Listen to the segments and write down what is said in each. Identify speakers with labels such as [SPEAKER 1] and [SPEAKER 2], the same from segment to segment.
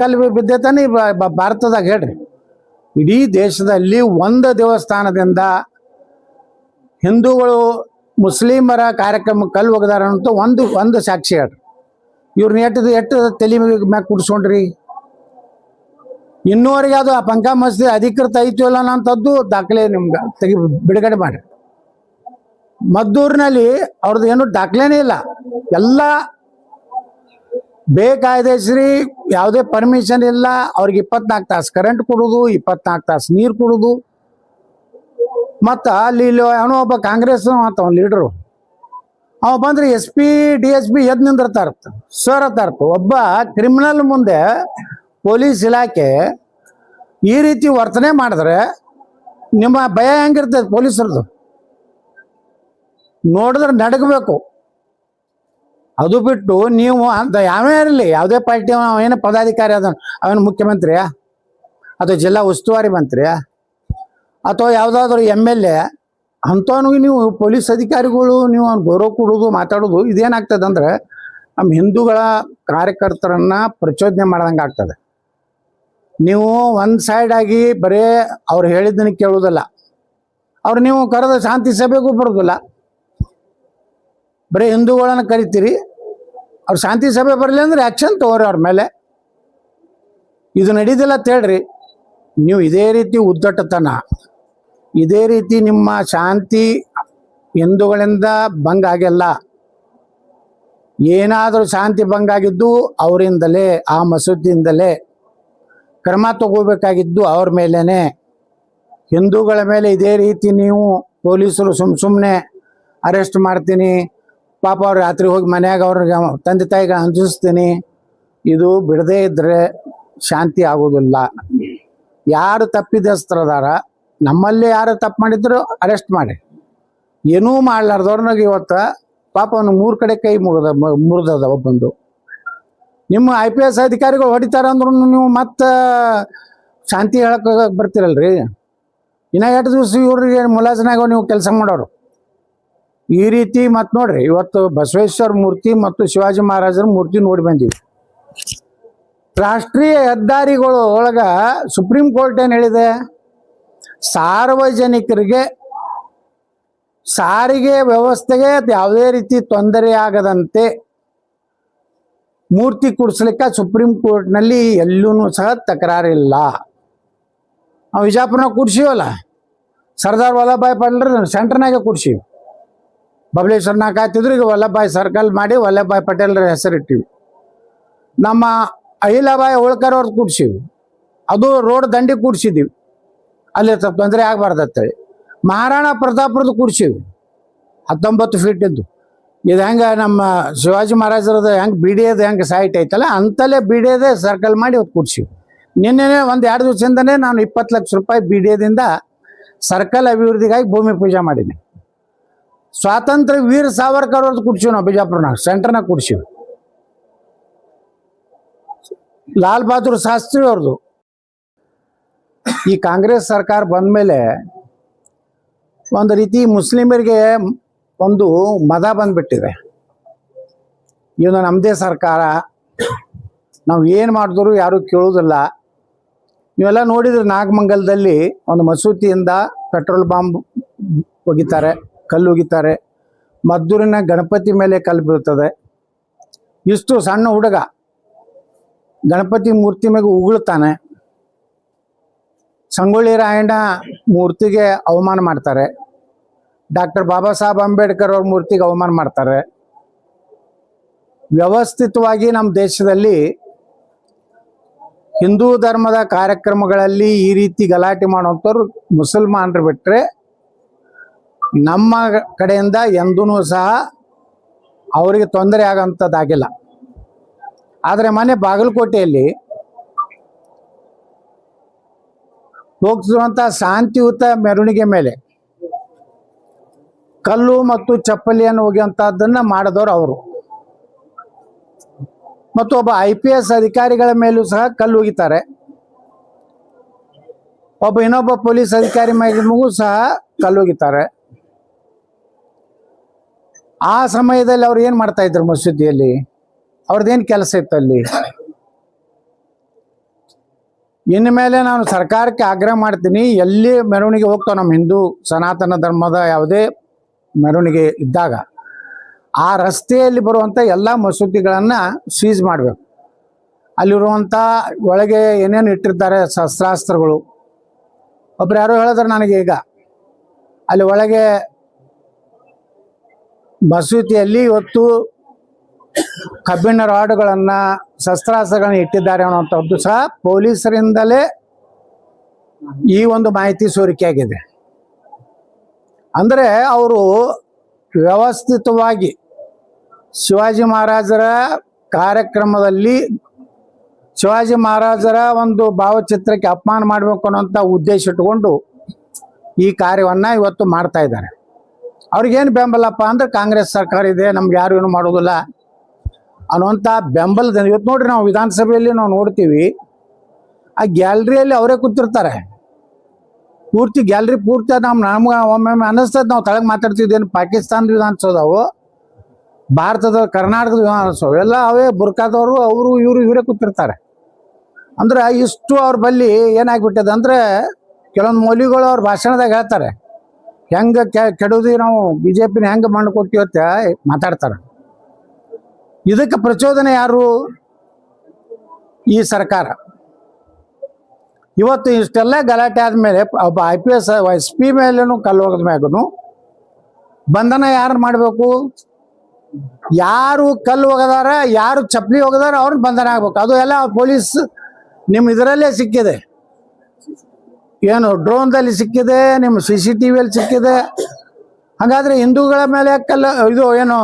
[SPEAKER 1] ಕಲ್ಲು ಬಿದ್ದೈತಾನೆ ಭಾರತದಾಗ ಹೇಳ್ರಿ. ಇಡೀ ದೇಶದಲ್ಲಿ ಒಂದು ದೇವಸ್ಥಾನದಿಂದ ಹಿಂದೂಗಳು ಮುಸ್ಲಿಮರ ಕಾರ್ಯಕ್ರಮ ಕಲ್ಲು ಒಗದಾರ ಅಂತ ಒಂದು ಸಾಕ್ಷಿ ಹೇಳ್ರಿ. ಇವ್ರನ್ನ ಎಷ್ಟು ತಲೆ ಮ್ಯಾಗ ಕುಡ್ಸ್ಕೊಂಡ್ರಿ. ಇನ್ನೂವರೆಗೆ ಅದು ಆ ಪಂಕ ಮಸ್ಜಿದ್ ಅಧಿಕೃತ ಐತಿ ಇಲ್ಲ ಅಂತದ್ದು ದಾಖಲೆ ನಿಮ್ಗೆ ಬಿಡುಗಡೆ ಮಾಡಿ. ಮದ್ದೂರಿನಲ್ಲಿ ಅವ್ರದ್ದು ಏನು ದಾಖಲೆನೇ ಇಲ್ಲ. ಎಲ್ಲ ಬೇಕಾಯ್ದೆಸ್ರಿ, ಯಾವುದೇ ಪರ್ಮಿಷನ್ ಇಲ್ಲ. ಅವ್ರಿಗೆ 24 ತಾಸು ಕರೆಂಟ್ ಕೊಡೋದು, 24 ತಾಸು ನೀರು ಕೊಡೋದು. ಮತ್ತು ಅಲ್ಲಿ ಅವನು ಒಬ್ಬ ಕಾಂಗ್ರೆಸ್ ಅಂತ ಲೀಡರು, ಅವ ಬಂದ್ರೆ SP DSP ಎದ್ದು ನಿಂದಿರ್ತಾರತ್ತ, ಸರ್ ಅತ್ತಾರತ್ತ. ಒಬ್ಬ ಕ್ರಿಮಿನಲ್ ಮುಂದೆ ಪೊಲೀಸ್ ಇಲಾಖೆ ಈ ರೀತಿ ವರ್ತನೆ ಮಾಡಿದ್ರೆ ನಿಮ್ಮ ಭಯ ಹೆಂಗಿರ್ತದೆ ಪೊಲೀಸರದು? ನೋಡಿದ್ರೆ ನಡಗಬೇಕು. ಅದು ಬಿಟ್ಟು ನೀವು ಅಂತ ಯಾವೇ ಇರಲಿ, ಯಾವುದೇ ಪಾರ್ಟಿ ಅವನ ಪದಾಧಿಕಾರಿ ಅದ, ಅವನ ಮುಖ್ಯಮಂತ್ರಿಯಾ ಅಥವಾ ಜಿಲ್ಲಾ ಉಸ್ತುವಾರಿ ಮಂತ್ರಿಯಾ ಅಥವಾ ಯಾವುದಾದ್ರೂ MLA ಅಂಥವನಿಗೆ ನೀವು ಪೊಲೀಸ್ ಅಧಿಕಾರಿಗಳು ನೀವು ಅವ್ನು ಗೌರವ ಕೊಡೋದು, ಮಾತಾಡೋದು, ಇದೇನಾಗ್ತದೆ ಅಂದ್ರೆ ನಮ್ಮ ಹಿಂದೂಗಳ ಕಾರ್ಯಕರ್ತರನ್ನ ಪ್ರಚೋದನೆ ಮಾಡ್ದಂಗೆ ಆಗ್ತದೆ. ನೀವು ಒಂದು ಸೈಡ್ ಆಗಿ ಬರೇ ಅವ್ರು ಹೇಳಿದ್ದನ್ನು ಕೇಳೋದಿಲ್ಲ. ಅವ್ರು ನೀವು ಕರೆದ ಶಾಂತಿ ಸಭೆಗೂ ಬರೋದಿಲ್ಲ, ಬರೀ ಹಿಂದೂಗಳನ್ನು ಕರಿತೀರಿ. ಅವ್ರು ಶಾಂತಿ ಸಭೆ ಬರಲಿ ಅಂದ್ರೆ ಆ್ಯಕ್ಷನ್ ತಗೋರಿ ಅವ್ರ ಮೇಲೆ. ಇದು ನಡೀದಿಲ್ಲ ಅಂತ ಹೇಳ್ರಿ. ನೀವು ಇದೇ ರೀತಿ ಉದ್ದಟತನ, ಇದೇ ರೀತಿ ನಿಮ್ಮ ಶಾಂತಿ ಹಿಂದೂಗಳಿಂದ ಭಂಗ ಆಗಿಲ್ಲ. ಏನಾದರೂ ಶಾಂತಿ ಭಂಗ ಆಗಿದ್ದು ಅವರಿಂದಲೇ, ಆ ಮಸೂತಿಯಿಂದಲೇ. ಕ್ರಮ ತಗೋಬೇಕಾಗಿದ್ದು ಅವ್ರ ಮೇಲೇನೆ. ಹಿಂದೂಗಳ ಮೇಲೆ ಇದೇ ರೀತಿ ನೀವು ಪೊಲೀಸರು ಸುಮ್ಮನೆ ಅರೆಸ್ಟ್ ಮಾಡ್ತೀನಿ, ಪಾಪ ಅವ್ರು ರಾತ್ರಿ ಹೋಗಿ ಮನ್ಯಾಗ ಅವ್ರಿಗೆ ತಂದೆ ತಾಯಿಗೆ ಅಂಜಿಸ್ತೀನಿ, ಇದು ಬಿಡದೇ ಇದ್ದರೆ ಶಾಂತಿ ಆಗೋದಿಲ್ಲ. ಯಾರು ತಪ್ಪಿದಸ್ತರದಾರ, ನಮ್ಮಲ್ಲಿ ಯಾರು ತಪ್ಪು ಮಾಡಿದ್ರು ಅರೆಸ್ಟ್ ಮಾಡಿ. ಏನೂ ಮಾಡ್ಲಾರ್ದವ್ರನಾಗ ಇವತ್ತು ಪಾಪ ಅವನು 3 ಕಡೆ ಕೈ ಮುರಿದದ ಒಬ್ಬಂದು. ನಿಮ್ಮ IPS ಅಧಿಕಾರಿಗಳು ಹೊಡಿತಾರೆ ಅಂದ್ರೂ ನೀವು ಮತ್ತೆ ಶಾಂತಿ ಹೇಳಕ್ಕೆ ಬರ್ತಿರಲ್ರಿ. ಇನ್ನ 2 ದಿವಸ ಇವ್ರಿಗೆ ಮುಲಾಜನಾಗ ನೀವು ಕೆಲಸ ಮಾಡೋರು ಈ ರೀತಿ. ಮತ್ತು ನೋಡ್ರಿ, ಇವತ್ತು ಬಸವೇಶ್ವರ ಮೂರ್ತಿ ಮತ್ತು ಶಿವಾಜಿ ಮಹಾರಾಜರ ಮೂರ್ತಿ ನೋಡಿ ಬಂದೀವಿ. ರಾಷ್ಟ್ರೀಯ ಹೆದ್ದಾರಿಗಳು ಒಳಗ ಸುಪ್ರೀಂ ಕೋರ್ಟ್ ಏನು ಹೇಳಿದೆ? ಸಾರ್ವಜನಿಕರಿಗೆ ಸಾರಿಗೆ ವ್ಯವಸ್ಥೆಗೆ ಯಾವುದೇ ರೀತಿ ತೊಂದರೆ ಆಗದಂತೆ ಮೂರ್ತಿ ಕೂಡಿಸ್ಲಿಕ್ಕೆ ಸುಪ್ರೀಂ ಕೋರ್ಟ್ನಲ್ಲಿ ಎಲ್ಲೂ ಸಹ ತಕರಾರಿಲ್ಲ. ನಾವು ವಿಜಾಪುರನಾಗ ಕೂಡ್ಸಿವಲ್ಲ, ಸರ್ದಾರ್ ವಲ್ಲಭಭಾಯಿ ಪಟೇಲ್ ಸೆಂಟರ್ನಾಗೆ ಕೂಡ್ಸಿವಿ. ಬಬಲೇಶ್ವರ್ನಾಗ ಹಾಕಿದ್ರು, ಈಗ ವಲ್ಲಭಭಾಯಿ ಸರ್ಕಲ್ ಮಾಡಿ ವಲ್ಲಭಭಾಯಿ ಪಟೇಲ್ರ ಹೆಸರಿಟ್ಟಿವಿ. ನಮ್ಮ ಅಹಿಲಾಬಾಯಿ ಹೋಳ್ಕರ್ ಅವ್ರದ್ದು ಕೂಡ್ಸಿವಿ, ಅದು ರೋಡ್ ದಂಡಿ ಕೂಡ್ಸಿದ್ದೀವಿ, ಅಲ್ಲಿ ತೊಂದರೆ ಆಗಬಾರ್ದತ್ತೇಳಿ. ಮಹಾರಾಣಾ ಪ್ರತಾಪ್ರದ್ದು ಕೂಡ್ಸಿವಿ 19 ಫೀಟ್ ಇದ್ದು. ಇದು ಹೆಂಗೆ ನಮ್ಮ ಶಿವಾಜಿ ಮಹಾರಾಜರದ್ದು ಹೆಂಗೆ BDAದ ಹೆಂಗೆ ಸೈಟ್ ಐತಲ್ಲ ಅಂತಲೇ BDAದೇ ಸರ್ಕಲ್ ಮಾಡಿ ಅವತ್ತು ಕೂಡ್ಸಿವಿ. ನಿನ್ನೆ ಒಂದು 2 ದಿವಸದಿಂದನೇ ನಾನು 20 ಲಕ್ಷ ರೂಪಾಯಿ BDAದಿಂದ ಸರ್ಕಲ್ ಅಭಿವೃದ್ಧಿಗಾಗಿ ಭೂಮಿ ಪೂಜೆ ಮಾಡೀನಿ. ಸ್ವಾತಂತ್ರ್ಯ ವೀರ ಸಾವರ್ಕರ್ ಅವ್ರದ್ದು ಕೂಡ್ಸಿವಿ ನಾವು ಬಿಜಾಪುರನಾಗ ಸೆಂಟರ್ನಾಗ ಕೂಡ್ಸಿವಿ. ಲಾಲ್ ಬಹದ್ದೂರ್ ಶಾಸ್ತ್ರಿ ಅವ್ರದ್ದು. ಈ ಕಾಂಗ್ರೆಸ್ ಸರ್ಕಾರ ಬಂದ ಮೇಲೆ ಒಂದು ರೀತಿ ಮುಸ್ಲಿಮರಿಗೆ ಒಂದು ಮದ ಬಂದ್ಬಿಟ್ಟಿದೆ. ಇವನು ನಮ್ಮದೇ ಸರ್ಕಾರ, ನಾವು ಏನು ಮಾಡಿದ್ರು ಯಾರೂ ಕೇಳೋದಿಲ್ಲ. ನೀವೆಲ್ಲ ನೋಡಿದ್ರೆ ನಾಗಮಂಗಲದಲ್ಲಿ ಒಂದು ಮಸೂತಿಯಿಂದ ಪೆಟ್ರೋಲ್ ಬಾಂಬ್ ಒಗಿತಾರೆ, ಕಲ್ಲು ಒಗಿತಾರೆ. ಮದ್ದೂರಿನ ಗಣಪತಿ ಮೇಲೆ ಕಲ್ಲು ಬೀಳ್ತದೆ. ಇಷ್ಟು ಸಣ್ಣ ಹುಡುಗ ಗಣಪತಿ ಮೂರ್ತಿ ಮೇಲೆ ಉಗುಳ್ತಾನೆ. ಸಂಗೊಳ್ಳಿ ರಾಯಣ್ಣ ಮೂರ್ತಿಗೆ ಅವಮಾನ ಮಾಡ್ತಾರೆ. ಡಾಕ್ಟರ್ ಬಾಬಾ ಸಾಹೇಬ್ ಅಂಬೇಡ್ಕರ್ ಅವ್ರ ಮೂರ್ತಿಗೆ ಅವಮಾನ ಮಾಡ್ತಾರೆ. ವ್ಯವಸ್ಥಿತವಾಗಿ ನಮ್ಮ ದೇಶದಲ್ಲಿ ಹಿಂದೂ ಧರ್ಮದ ಕಾರ್ಯಕ್ರಮಗಳಲ್ಲಿ ಈ ರೀತಿ ಗಲಾಟೆ ಮಾಡುವಂಥವ್ರು ಮುಸಲ್ಮಾನರು ಬಿಟ್ಟರೆ ನಮ್ಮ ಕಡೆಯಿಂದ ಎಂದೂ ಸಹ ಅವರಿಗೆ ತೊಂದರೆ ಆಗೋಂಥದ್ದಾಗಿಲ್ಲ. ಆದರೆ ಮೊನ್ನೆ ಬಾಗಲಕೋಟೆಯಲ್ಲಿ ಹೋಗ್ತಿರುವಂಥ ಶಾಂತಿಯುತ ಮೆರವಣಿಗೆ ಮೇಲೆ ಕಲ್ಲು ಮತ್ತು ಚಪ್ಪಲಿಯನ್ನು ಒಗೆಯುವಂಥದ್ದನ್ನು ಮಾಡಿದವರು ಅವರು. ಮತ್ತು ಒಬ್ಬ IPS ಅಧಿಕಾರಿಗಳ ಮೇಲೂ ಸಹ ಕಲ್ಲು ಒಗಿತಾರೆ. ಇನ್ನೊಬ್ಬ ಪೊಲೀಸ್ ಅಧಿಕಾರಿ ಮೇಲೂ ಸಹ ಕಲ್ಲು ಒಗಿತಾರೆ. ಆ ಸಮಯದಲ್ಲಿ ಅವ್ರು ಏನು ಮಾಡ್ತಾ ಇದ್ರು ಮಸೂದಿಯಲ್ಲಿ? ಅವ್ರದ್ದೇನು ಕೆಲಸ ಇತ್ತು ಅಲ್ಲಿ? ಇನ್ನು ಮೇಲೆ ನಾನು ಸರ್ಕಾರಕ್ಕೆ ಆಗ್ರಹ ಮಾಡ್ತೀನಿ, ಎಲ್ಲಿ ಮೆರವಣಿಗೆ ಹೋಗ್ತಾವೆ ನಮ್ಮ ಹಿಂದೂ ಸನಾತನ ಧರ್ಮದ ಯಾವುದೇ ಮೆರವಣಿಗೆ ಇದ್ದಾಗ ಆ ರಸ್ತೆಯಲ್ಲಿ ಬರುವಂಥ ಎಲ್ಲ ಮಸೂತಿಗಳನ್ನು ಸೀಸ್ ಮಾಡಬೇಕು. ಅಲ್ಲಿರುವಂಥ ಒಳಗೆ ಏನೇನು ಇಟ್ಟಿರ್ತಾರೆ ಶಸ್ತ್ರಾಸ್ತ್ರಗಳು. ಒಬ್ರು ಯಾರೋ ಹೇಳಿದ್ರೆ ನನಗೆ, ಈಗ ಅಲ್ಲಿ ಒಳಗೆ ಮಸೂತಿಯಲ್ಲಿ ಇವತ್ತು ಕಬ್ಬಿಣ ರಾಡ್ಗಳನ್ನು ಶಸ್ತ್ರಾಸ್ತ್ರಗಳನ್ನು ಇಟ್ಟಿದ್ದಾರೆ ಅನ್ನುವಂಥದ್ದು ಸಹ ಪೊಲೀಸರಿಂದಲೇ ಈ ಒಂದು ಮಾಹಿತಿ ಸೋರಿಕೆಯಾಗಿದೆ. ಅಂದರೆ ಅವರು ವ್ಯವಸ್ಥಿತವಾಗಿ ಶಿವಾಜಿ ಮಹಾರಾಜರ ಕಾರ್ಯಕ್ರಮದಲ್ಲಿ ಶಿವಾಜಿ ಮಹಾರಾಜರ ಒಂದು ಭಾವಚಿತ್ರಕ್ಕೆ ಅಪಮಾನ ಮಾಡಬೇಕು ಅನ್ನೋಂಥ ಉದ್ದೇಶ ಇಟ್ಟುಕೊಂಡು ಈ ಕಾರ್ಯವನ್ನು ಇವತ್ತು ಮಾಡ್ತಾ ಇದ್ದಾರೆ. ಅವ್ರಿಗೇನು ಬೆಂಬಲಪ್ಪ ಅಂದ್ರೆ ಕಾಂಗ್ರೆಸ್ ಸರ್ಕಾರ ಇದೆ, ನಮ್ಗೆ ಯಾರು ಏನು ಮಾಡೋದಿಲ್ಲ ಅನ್ನುವಂಥ ಬೆಂಬಲದಿಂದ ಇವತ್ತು ನೋಡ್ರಿ ನಾವು ವಿಧಾನಸಭೆಯಲ್ಲಿ ನಾವು ನೋಡ್ತೀವಿ, ಆ ಗ್ಯಾಲರಿಯಲ್ಲಿ ಅವರೇ ಕೂತಿರ್ತಾರೆ. ಪೂರ್ತಿ ಗ್ಯಾಲರಿ ಪೂರ್ತಿ ನಮ್ಗೆ ಒಮ್ಮೊಮ್ಮೆ ಅನ್ನಿಸ್ತದೆ, ನಾವು ತಳಗೆ ಮಾತಾಡ್ತಿದ್ದೇನು ಪಾಕಿಸ್ತಾನದ ವಿಧಾನಸೌಧವು, ಭಾರತದ ಕರ್ನಾಟಕದ ವಿಧಾನಸೌಧ ಎಲ್ಲ ಅವೇ ಬುರ್ಕಾದವರು ಅವರು ಇವರೇ ಕೂತಿರ್ತಾರೆ. ಅಂದ್ರೆ ಇಷ್ಟು ಅವ್ರ ಬಲ್ಲಿ ಏನಾಗ್ಬಿಟ್ಟಿದೆ ಅಂದರೆ ಕೆಲವೊಂದು ಮೌಲ್ಯಗಳು ಅವ್ರ ಭಾಷಣದಾಗ ಹೇಳ್ತಾರೆ, ಹೆಂಗೆ ಕೆಡೋದು ನಾವು BJPನ ಹೆಂಗೆ ಮಾಡ್ಕೊತೀವಿ ಅಂತ ಮಾತಾಡ್ತಾರೆ. ಇದಕ್ಕೆ ಪ್ರಚೋದನೆ ಯಾರು? ಈ ಸರ್ಕಾರ. ಇವತ್ತು ಇಷ್ಟೆಲ್ಲ ಗಲಾಟೆ ಆದಮೇಲೆ ಒಬ್ಬ IPS SP ಮೇಲೂ ಕಲ್ಲು ಹೋಗದ ಮ್ಯಾಗೂ ಬಂಧನ ಯಾರು ಮಾಡಬೇಕು? ಯಾರು ಕಲ್ಲು ಹೋಗದಾರ, ಯಾರು ಚಪ್ಪಲಿ ಹೋಗದಾರ ಅವ್ರನ್ನ ಬಂಧನ ಆಗ್ಬೇಕು. ಅದು ಎಲ್ಲ ಪೊಲೀಸ್ ನಿಮ್ಮ ಇದರಲ್ಲೇ ಸಿಕ್ಕಿದೆ, ಏನು ಡ್ರೋನ್ದಲ್ಲಿ ಸಿಕ್ಕಿದೆ, ನಿಮ್ಮ CCTVಯಲ್ಲಿ ಸಿಕ್ಕಿದೆ. ಹಾಗಾದರೆ ಹಿಂದೂಗಳ ಮೇಲೆ ಇದು ಏನು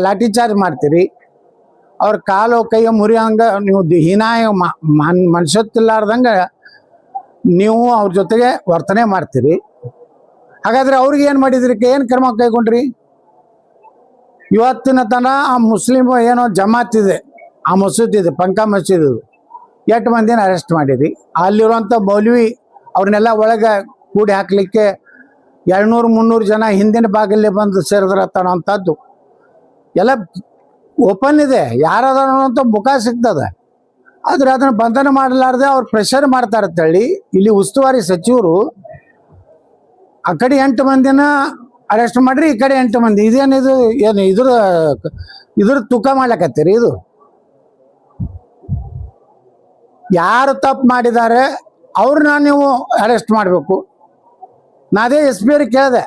[SPEAKER 1] ಲಾಠಿ ಚಾರ್ಜ್ ಮಾಡ್ತೀರಿ, ಅವ್ರ ಕಾಲು ಕೈ ಮುರಿಯಂಗೆ ನೀವು ಹೀನಾಯ ಮನುಷ್ಯತ್ತಿಲ್ಲಾರ್ದಂಗೆ ನೀವು ಅವ್ರ ಜೊತೆಗೆ ವರ್ತನೆ ಮಾಡ್ತೀರಿ. ಹಾಗಾದರೆ ಅವ್ರಿಗೆ ಏನು ಮಾಡಿದ್ರಿ, ಏನು ಕ್ರಮ ಕೈಗೊಂಡ್ರಿ? ಇವತ್ತಿನ ತನ ಆ ಮುಸ್ಲಿಮ್ ಏನೋ ಜಮಾತ್ ಇದೆ, ಆ ಮಸೂದಿ ಇದೆ, ಪಂಕಾ ಮಸೀದ್, 8 ಮಂದಿನ ಅರೆಸ್ಟ್ ಮಾಡಿರಿ. ಅಲ್ಲಿರುವಂಥ ಮೌಲ್ವಿ ಅವ್ರನ್ನೆಲ್ಲ ಒಳಗೆ ಕೂಡಿ ಹಾಕಲಿಕ್ಕೆ 200-300 ಜನ ಹಿಂದಿನ ಭಾಗಲ್ಲಿ ಬಂದು ಸೇರಿದ್ರತ್ತನ್ನೋಂಥದ್ದು ಎಲ್ಲ ಓಪನ್ ಇದೆ, ಯಾರದಾರ ಅನ್ನೋಂಥ ಮುಖ ಸಿಗ್ತದೆ. ಆದರೆ ಅದನ್ನು ಬಂಧನ ಮಾಡಲಾರ್ದೆ ಅವ್ರು ಪ್ರೆಷರ್ ಮಾಡ್ತಾರೆ ಅಂತೇಳಿ ಇಲ್ಲಿ ಉಸ್ತುವಾರಿ ಸಚಿವರು ಆ ಕಡೆ 8 ಮಂದಿನ ಅರೆಸ್ಟ್ ಮಾಡ್ರಿ, ಈ ಕಡೆ 8 ಮಂದಿ. ಇದೇನಿದು, ಏನು ಇದ್ರ ತೂಕ ಮಾಡ್ಲಕತ್ತೀರಿ? ಇದು ಯಾರು ತಪ್ಪು ಮಾಡಿದ್ದಾರೆ ಅವ್ರನ್ನ ನೀವು ಅರೆಸ್ಟ್ ಮಾಡಬೇಕು. ನಾದೇ SP ಅವ್ರಿಗೆ ಕೇಳಿದೆ,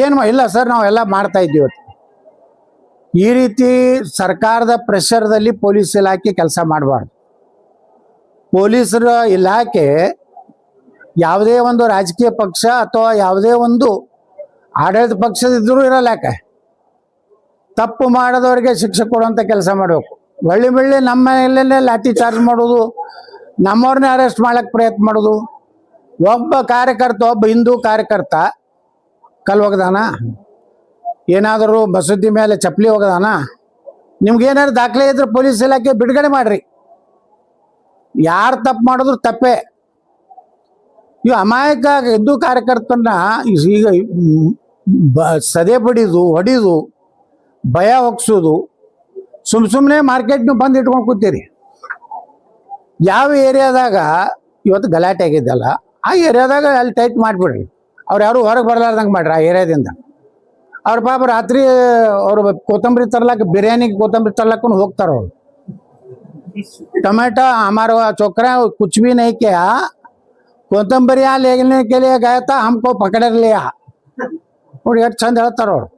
[SPEAKER 1] ಏನು ಇಲ್ಲ ಸರ್ ನಾವೆಲ್ಲ ಮಾಡ್ತಾ ಇದ್ದೀವಿ. ಈ ರೀತಿ ಸರ್ಕಾರದ ಪ್ರೆಷರ್ದಲ್ಲಿ ಪೊಲೀಸ್ ಇಲಾಖೆ ಕೆಲಸ ಮಾಡಬಾರ್ದು. ಪೊಲೀಸರ ಇಲಾಖೆ ಯಾವುದೇ ಒಂದು ರಾಜಕೀಯ ಪಕ್ಷ ಅಥವಾ ಯಾವುದೇ ಒಂದು ಆಡಳಿತ ಪಕ್ಷದಿದ್ದರೂ ಇರಲ್ಲ. ಯಾಕೆ ತಪ್ಪು ಮಾಡದವರಿಗೆ ಶಿಕ್ಷೆ ಕೊಡುವಂಥ ಕೆಲಸ ಮಾಡಬೇಕು. ಒಳ್ಳೆ ನಮ್ಮ ಮನೆಯಲ್ಲೇ ಲಾಠಿ ಚಾರ್ಜ್ ಮಾಡೋದು, ನಮ್ಮವ್ರನ್ನೇ ಅರೆಸ್ಟ್ ಮಾಡಕ್ಕೆ ಪ್ರಯತ್ನ ಮಾಡೋದು. ಒಬ್ಬ ಕಾರ್ಯಕರ್ತ, ಒಬ್ಬ ಹಿಂದೂ ಕಾರ್ಯಕರ್ತ ಕಲ್ಲು ಒಗದಾನ, ಏನಾದರೂ ಮಸೂದಿ ಮೇಲೆ ಚಪ್ಪಲಿ ಹೋಗದಾನ, ನಿಮ್ಗೇನಾದ್ರು ದಾಖಲೆ ಇದ್ರೆ ಪೊಲೀಸ್ ಇಲಾಖೆ ಬಿಡುಗಡೆ ಮಾಡ್ರಿ. ಯಾರು ತಪ್ಪು ಮಾಡಿದ್ರು ತಪ್ಪೇ. ಇವು ಅಮಾಯಕ ಹಿಂದೂ ಕಾರ್ಯಕರ್ತನ ಈಗ ಸದೆ ಬಡಿದು ಹೊಡಿದು ಭಯ ಹೊಗ್ಸೋದು, ಸುಮ್ಮನೆ ಮಾರ್ಕೆಟ್ನ ಬಂದು ಇಟ್ಕೊಂಡು ಕೂತೀರಿ. ಯಾವ ಏರಿಯಾದಾಗ ಇವತ್ತು ಗಲಾಟೆ ಆಗಿದ್ದಲ್ಲ ಆ ಏರಿಯಾದಾಗ ಅಲ್ಲಿ ಟೈಟ್ ಮಾಡಿಬಿಡ್ರಿ. ಅವ್ರು ಯಾರು ಹೊರಗೆ ಬರಲಾರ್ದಂಗೆ ಮಾಡ್ರಿ ಆ ಏರಿಯಾದಿಂದ. ಅವ್ರ ಪಾಪ ರಾತ್ರಿ ಅವರು ಕೊತ್ತಂಬರಿ ತರ್ಲಾಕ, ಬಿರಿಯಾನಿಗೆ ಕೊತ್ತಂಬರಿ ತರ್ಲಾಕು ಹೋಗ್ತಾರ. ಅವ್ರು टमाटर हमारा छोकरा कुछ भी नहीं किया, कोतंबरी यहाँ लेने के लिए गया था, हमको पकड़ लिया. ನೋಡಿ ಎಷ್ಟು ಚಂದ ಹೇಳ್ತಾರ ಅವ್ರು.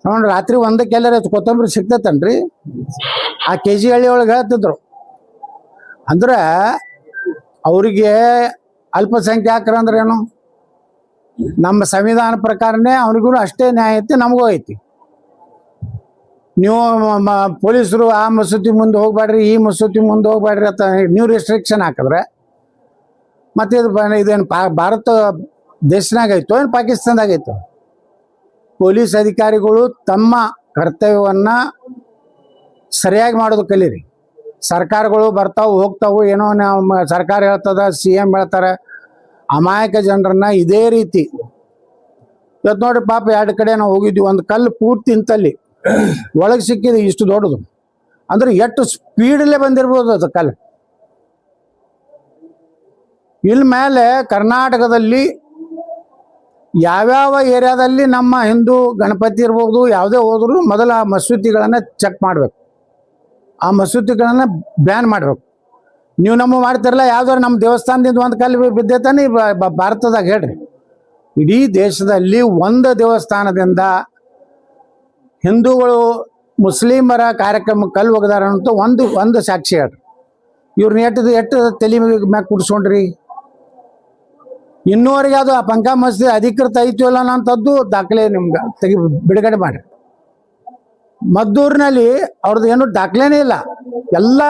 [SPEAKER 1] ನೋಡ್ರಿ ರಾತ್ರಿ 1 ಎಲ್ಲರ ಕೊತ್ತಂಬರಿ ಸಿಗ್ತೈತನ್ರಿ, ಆ KG ಹಳ್ಳಿ ಒಳಗೆ ಹೇಳ್ತಿದ್ರು. ಅಂದ್ರೆ ಅವರಿಗೆ ಅಲ್ಪಸಂಖ್ಯಾತರು ಅಂದ್ರೆ ಏನು, ನಮ್ಮ ಸಂವಿಧಾನ ಪ್ರಕಾರನೇ ಅವನಿಗೂ ಅಷ್ಟೇ ನ್ಯಾಯ ಐತಿ, ನಮಗೂ ಐತಿ. ನೀವು ಪೊಲೀಸರು ಆ ಮಸೂತಿ ಮುಂದೆ ಹೋಗ್ಬೇಡ್ರಿ, ಈ ಮಸೂತಿ ಮುಂದೆ ಹೋಗ್ಬೇಡ್ರಿ ಅಂತ ನೀವು ರೆಸ್ಟ್ರಿಕ್ಷನ್ ಹಾಕಿದ್ರೆ ಮತ್ತೆ ಇದೇನು ಭಾರತ ದೇಶನಾಗ ಐತೋ ಏನು ಪಾಕಿಸ್ತಾನದಾಗ ಐತೋ? ಪೊಲೀಸ್ ಅಧಿಕಾರಿಗಳು ತಮ್ಮ ಕರ್ತವ್ಯವನ್ನು ಸರಿಯಾಗಿ ಮಾಡೋದು ಕಲೀರಿ. ಸರ್ಕಾರಗಳು ಬರ್ತಾವು ಹೋಗ್ತಾವು, ಏನೋ ನಮ್ಮ ಸರ್ಕಾರ ಹೇಳ್ತದ, CM ಹೇಳ್ತಾರೆ, ಅಮಾಯಕ ಜನರನ್ನ ಇದೇ ರೀತಿ. ಇವತ್ತು ನೋಡ್ರಿ ಪಾಪ 2 ಕಡೆ ನಾವು ಹೋಗಿದ್ವಿ, ಒಂದು ಕಲ್ಲು ಪೂರ್ತಿ ಇಂತಲ್ಲಿ ಒಳಗೆ ಸಿಕ್ಕಿದೆ, ಇಷ್ಟು ದೊಡ್ಡದು. ಅಂದ್ರೆ ಎಷ್ಟು ಸ್ಪೀಡಲ್ಲೇ ಬಂದಿರ್ಬೋದು ಅದು ಕಲ್ಲು. ಇಲ್ಲಿ ಮೇಲೆ ಕರ್ನಾಟಕದಲ್ಲಿ ಯಾವ್ಯಾವ ಏರಿಯಾದಲ್ಲಿ ನಮ್ಮ ಹಿಂದೂ ಗಣಪತಿ ಇರ್ಬೋದು ಯಾವುದೇ ಹೋದ್ರು ಮೊದಲ ಆ ಮಸೂತಿಗಳನ್ನು ಚೆಕ್ ಮಾಡಬೇಕು, ಆ ಮಸೂತಿಗಳನ್ನು ಬ್ಯಾನ್ ಮಾಡಬೇಕು. ನೀವು ನಮ್ಮ ಮಾಡ್ತಿರಲ್ಲ, ಯಾವ್ದಾರು ನಮ್ಮ ದೇವಸ್ಥಾನದಿಂದ ಒಂದು ಕಲ್ಲು ಬಿದ್ದೈತಾನೆ ಭಾರತದಾಗ ಹೇಳ್ರಿ. ಇಡೀ ದೇಶದಲ್ಲಿ ಒಂದು ದೇವಸ್ಥಾನದಿಂದ ಹಿಂದೂಗಳು ಮುಸ್ಲಿಮರ ಕಾರ್ಯಕ್ರಮ ಕಲ್ಲು ಒಗದಾರ ಅಂತ ಒಂದು ಸಾಕ್ಷಿ ಹೇಳ್ರಿ. ಇವ್ರನ್ನ ಎಷ್ಟು ತಲೆ ಮ್ಯಾಗ ಕುಡಿಸ್ಕೊಂಡ್ರಿ. ಇನ್ನೂವರೆಗೆ ಅದು ಆ ಪಂಕ ಮಸೀದಿ ಅಧಿಕೃತ ಐತಿ ಇಲ್ಲ ಅನ್ನೋಂಥದ್ದು ದಾಖಲೆ ನಿಮ್ಗೆ ಬಿಡುಗಡೆ ಮಾಡಿ. ಮದ್ದೂರಿನಲ್ಲಿ ಅವ್ರದ್ದು ಏನು ದಾಖಲೆನೇ ಇಲ್ಲ. ಎಲ್ಲ